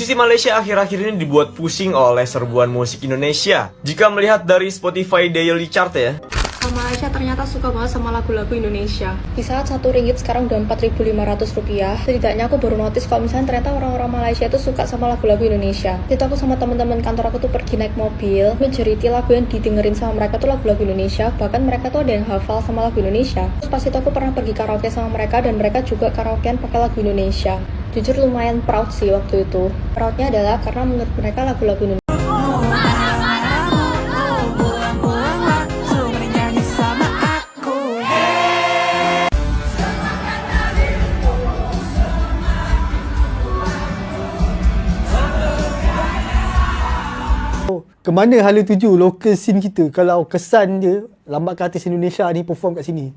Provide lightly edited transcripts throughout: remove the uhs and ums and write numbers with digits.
Musisi Malaysia akhir-akhir ini dibuat pusing oleh serbuan musik Indonesia. Jika melihat dari Spotify Daily Chart ya. Malaysia ternyata suka banget sama lagu-lagu Indonesia. Di saat RM1 sekarang udah Rp4.500, setidaknya aku baru notice kalau misalnya ternyata orang-orang Malaysia itu suka sama lagu-lagu Indonesia. Itu aku sama teman-teman kantor aku tuh pergi naik mobil, majority lagu yang didengerin sama mereka tuh lagu-lagu Indonesia, bahkan mereka tuh ada yang hafal sama lagu Indonesia. Terus pas itu aku pernah pergi karaoke sama mereka dan mereka juga karaokean pakai lagu Indonesia. Jujur lumayan proud sih waktu itu. Proudnya adalah karena menurut mereka lagu-lagu Indonesia. Kemana hala tuju local scene kita kalau kesan dia lambat artis Indonesia ni perform kat sini?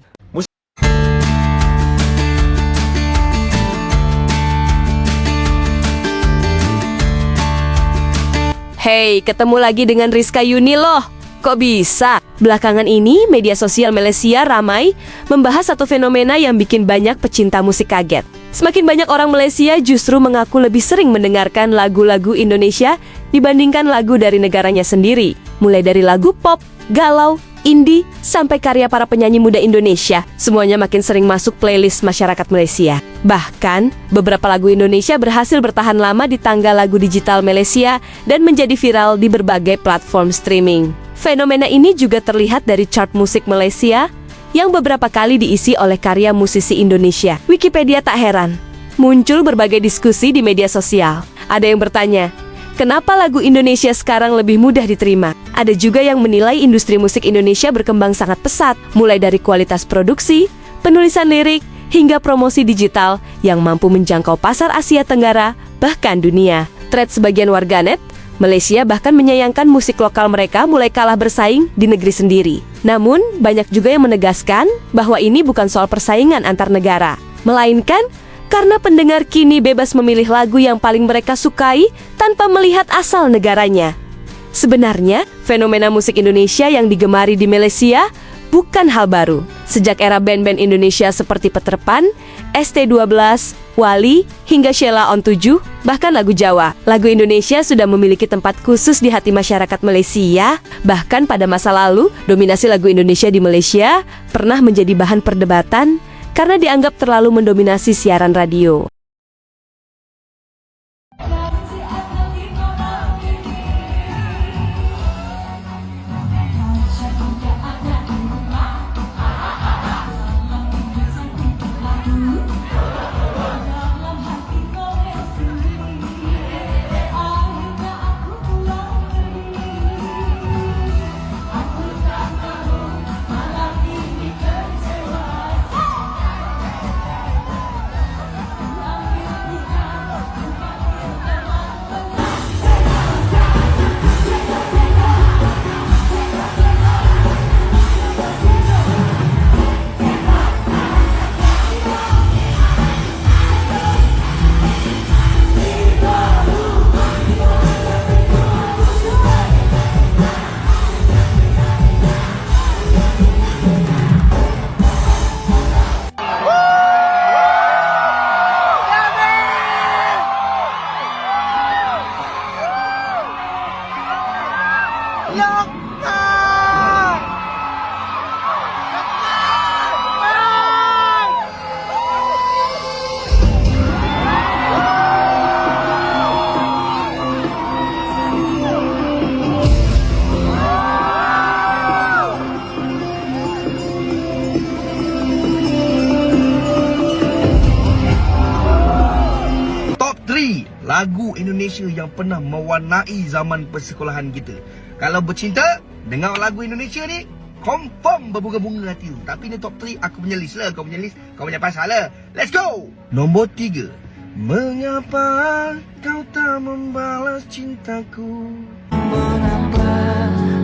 Hey, ketemu lagi dengan Rizka Yuni loh. Kok bisa? Belakangan ini, media sosial Malaysia ramai membahas satu fenomena yang bikin banyak pecinta musik kaget. Semakin banyak orang Malaysia justru mengaku lebih sering mendengarkan lagu-lagu Indonesia dibandingkan lagu dari negaranya sendiri. Mulai dari lagu pop, galau, indie, sampai karya para penyanyi muda Indonesia, semuanya makin sering masuk playlist masyarakat Malaysia. Bahkan, beberapa lagu Indonesia berhasil bertahan lama di tangga lagu digital Malaysia dan menjadi viral di berbagai platform streaming. Fenomena ini juga terlihat dari chart musik Malaysia yang beberapa kali diisi oleh karya musisi Indonesia. Wikipedia tak heran, muncul berbagai diskusi di media sosial. Ada yang bertanya, kenapa lagu Indonesia sekarang lebih mudah diterima? Ada juga yang menilai industri musik Indonesia berkembang sangat pesat, mulai dari kualitas produksi, penulisan lirik, hingga promosi digital yang mampu menjangkau pasar Asia Tenggara, bahkan dunia. Thread sebagian warganet, Malaysia bahkan menyayangkan musik lokal mereka mulai kalah bersaing di negeri sendiri. Namun, banyak juga yang menegaskan bahwa ini bukan soal persaingan antar negara, melainkan karena pendengar kini bebas memilih lagu yang paling mereka sukai tanpa melihat asal negaranya. Sebenarnya, fenomena musik Indonesia yang digemari di Malaysia bukan hal baru. Sejak era band-band Indonesia seperti Peter Pan, ST12, Wali, hingga Sheila on 7, bahkan lagu Jawa, lagu Indonesia sudah memiliki tempat khusus di hati masyarakat Malaysia. Bahkan pada masa lalu, dominasi lagu Indonesia di Malaysia pernah menjadi bahan perdebatan karena dianggap terlalu mendominasi siaran radio. Lagu Indonesia yang pernah mewarnai zaman persekolahan kita. Kalau bercinta, dengar lagu Indonesia ni, confirm berbunga-bunga hati tu. Tapi ni top 3, aku punya list lah. Kau punya list, kau punya pasal lah. Let's go! Nombor 3. Mengapa kau tak membalas cintaku? Mengapa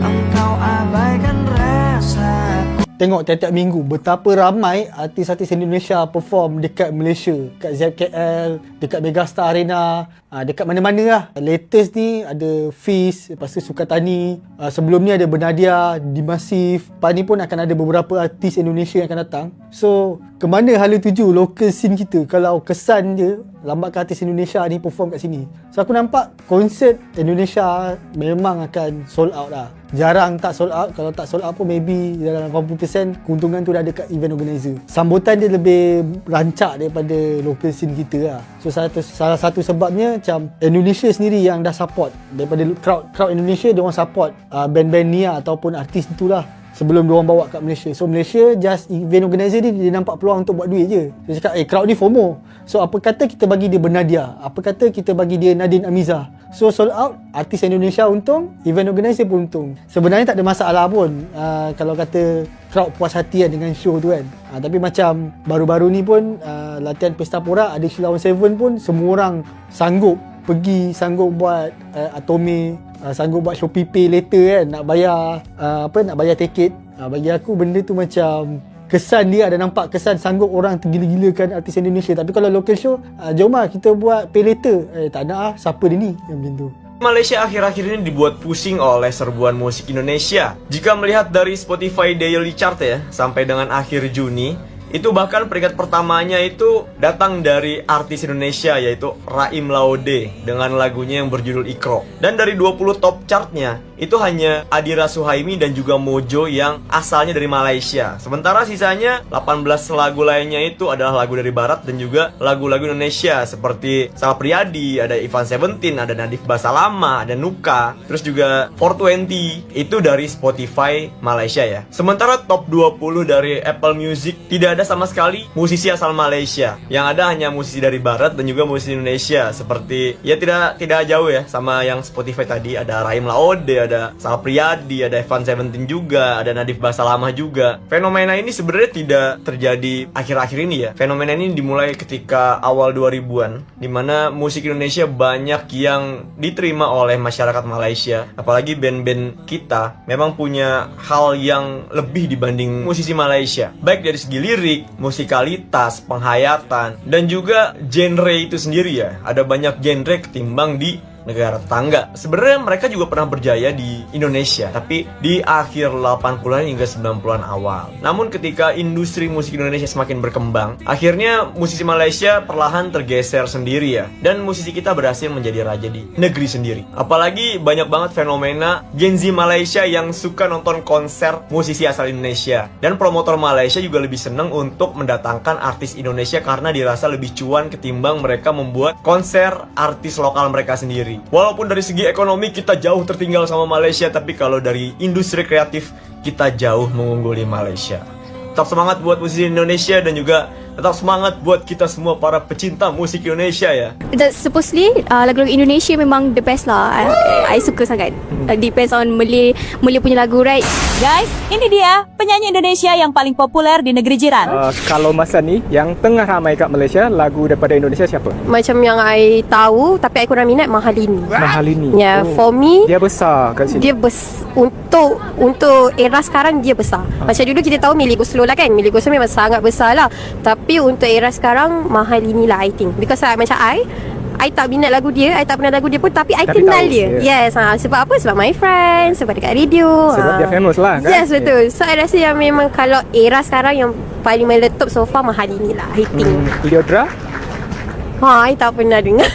engkau abaikan rasaku? Tengok tiap-tiap minggu betapa ramai artis-artis Indonesia perform dekat Malaysia, kat ZKL, dekat Megastar Arena. dekat mana-mana lah. Latest ni ada Fiz, lepas tu Sukatani, sebelum ni ada Bernadia, Dimasif. Lepas ni pun akan ada beberapa artis Indonesia yang akan datang. So ke mana hala tuju local scene kita kalau kesan je lambatkan artis Indonesia ni perform kat sini. So aku nampak konsert Indonesia memang akan sold out lah. Jarang tak sold out. Kalau tak sold out pun maybe dalam 80% keuntungan tu dah ada kat event organizer. Sambutan dia lebih rancak daripada local scene kita lah. So salah satu sebabnya macam Indonesia sendiri yang dah support. Daripada crowd Indonesia, dia orang support band-band ni lah, ataupun artis itulah sebelum diorang bawa kat Malaysia. So Malaysia just event organizer ni dia nampak peluang untuk buat duit je. Dia cakap crowd ni FOMO. So apa kata kita bagi dia Bernadia, apa kata kita bagi dia Nadine Amizah. So sold out, artis Indonesia untung, event organizer pun untung. Sebenarnya tak ada masalah pun kalau kata crowd puas hati kan dengan show tu kan. Tapi macam baru-baru ni pun latihan Pesta Porak ada Sheila On 7 pun semua orang sanggup pergi, sanggup buat Atome, sanggup buat Shopee Pay later kan, nak bayar tiket. Bagi aku benda tu macam kesan dia ada nampak kesan sanggup orang tergila-gilakan artis Indonesia. Tapi kalau local show, jom lah kita buat pay later. Tak nak lah, siapa dia ni yang macam tu. Malaysia akhir-akhir ini dibuat pusing oleh serbuan musik Indonesia. Jika melihat dari Spotify Daily Chart ya, sampai dengan akhir Juni, itu bahkan peringkat pertamanya itu datang dari artis Indonesia, yaitu Raim Laude dengan lagunya yang berjudul Ikro. Dan dari 20 top chartnya itu hanya Adira Suhaimi dan juga Mojo yang asalnya dari Malaysia. Sementara sisanya 18 lagu lainnya itu adalah lagu dari barat dan juga lagu-lagu Indonesia seperti Sal Priadi, ada Ivan Seventeen, ada Nadif Basalama, ada Nuka, terus juga 420 itu dari Spotify Malaysia ya. Sementara top 20 dari Apple Music tidak ada sama sekali musisi asal Malaysia. Yang ada hanya musisi dari barat dan juga musisi Indonesia, seperti ya tidak jauh ya sama yang Spotify tadi. Ada Raim Laude, ada Sal Priadi, ada Evan Seventeen juga, ada Nadif Basalamah juga. Fenomena ini sebenarnya tidak terjadi akhir-akhir ini ya. Fenomena ini dimulai ketika awal 2000-an, dimana musik Indonesia banyak yang diterima oleh masyarakat Malaysia. Apalagi band-band kita memang punya hal yang lebih dibanding musisi Malaysia, baik dari segi lirik, musikalitas, penghayatan, dan juga genre itu sendiri ya. Ada banyak genre ketimbang di negara tetangga. Sebenarnya mereka juga pernah berjaya di Indonesia, tapi di akhir 80-an hingga 90-an awal. Namun ketika industri musik Indonesia semakin berkembang, akhirnya musisi Malaysia perlahan tergeser sendiri ya. Dan musisi kita berhasil menjadi raja di negeri sendiri. Apalagi banyak banget fenomena Gen Z Malaysia yang suka nonton konser musisi asal Indonesia. Dan promotor Malaysia juga lebih seneng untuk mendatangkan artis Indonesia karena dirasa lebih cuan ketimbang mereka membuat konser artis lokal mereka sendiri. Walaupun dari segi ekonomi kita jauh tertinggal sama Malaysia, tapi kalau dari industri kreatif kita jauh mengungguli Malaysia. Tetap semangat buat musisi Indonesia dan juga tetap semangat buat kita semua para pecinta musik Indonesia ya. Supposedly lagu-lagu Indonesia memang the best lah. I suka sangat. Depends on Malay punya lagu, right? Guys, ini dia penyanyi Indonesia yang paling populer di negeri jiran. Kalau masa ni yang tengah ramai kat Malaysia, lagu daripada Indonesia siapa? Macam yang I tahu tapi I kurang minat, Mahalini. Mahalini. Ya, for me dia besar kat sini. dia untuk era sekarang dia besar. Macam dulu kita tahu Melly Guslo lah kan. Melly Guslo memang sangat besar lah. Tapi untuk era sekarang Mahalini lah I think. Because macam I tak minat lagu dia, I tak pernah lagu dia pun, tapi I kenal tahu, dia. yeah. Yes, sebab apa? Sebab My Friends, sebab dekat radio. Sebab dia famous lah kan. Yes, betul. So I rasa yang memang kalau era sekarang yang paling meletup so far Mahalini lah I think. Leodra? I tak pernah dengar.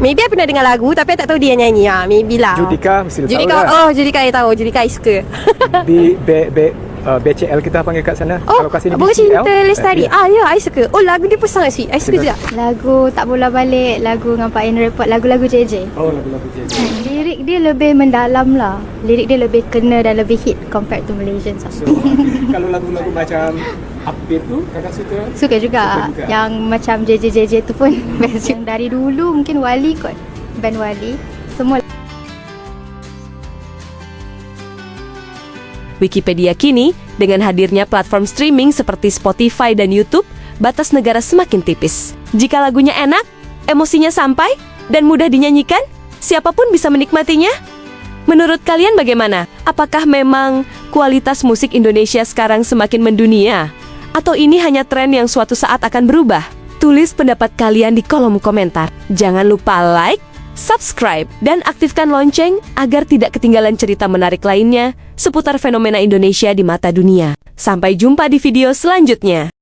Maybe I pernah dengar lagu tapi I tak tahu dia nyanyi. Maybe lah. Judika mesti tahu Judika, lah. Judika I tahu. Judika I suka. Di BCL kita panggil kat sana. Oh, kalau kat sini Bunga BCL, Cinta Lestari. Ya, I suka. Oh, lagu dia pun sangat sweet. I suka juga. Lagu Tak Bola Balik, lagu Ngampain Report, lagu-lagu JJ. Oh, lagu-lagu JJ. Lirik dia lebih mendalam lah. Lirik dia lebih kena dan lebih hit compared to Malaysian song. So, kalau lagu-lagu macam Upbeat tu kakak suka? Suka juga. Yang macam JJ tu pun best. Yang dari dulu mungkin Wali kot. Band Wali. Semua. Wikipedia kini, dengan hadirnya platform streaming seperti Spotify dan YouTube, batas negara semakin tipis. Jika lagunya enak, emosinya sampai, dan mudah dinyanyikan, siapapun bisa menikmatinya. Menurut kalian bagaimana? Apakah memang kualitas musik Indonesia sekarang semakin mendunia? Atau ini hanya tren yang suatu saat akan berubah? Tulis pendapat kalian di kolom komentar. Jangan lupa like, subscribe, dan aktifkan lonceng agar tidak ketinggalan cerita menarik lainnya seputar fenomena Indonesia di mata dunia. Sampai jumpa di video selanjutnya.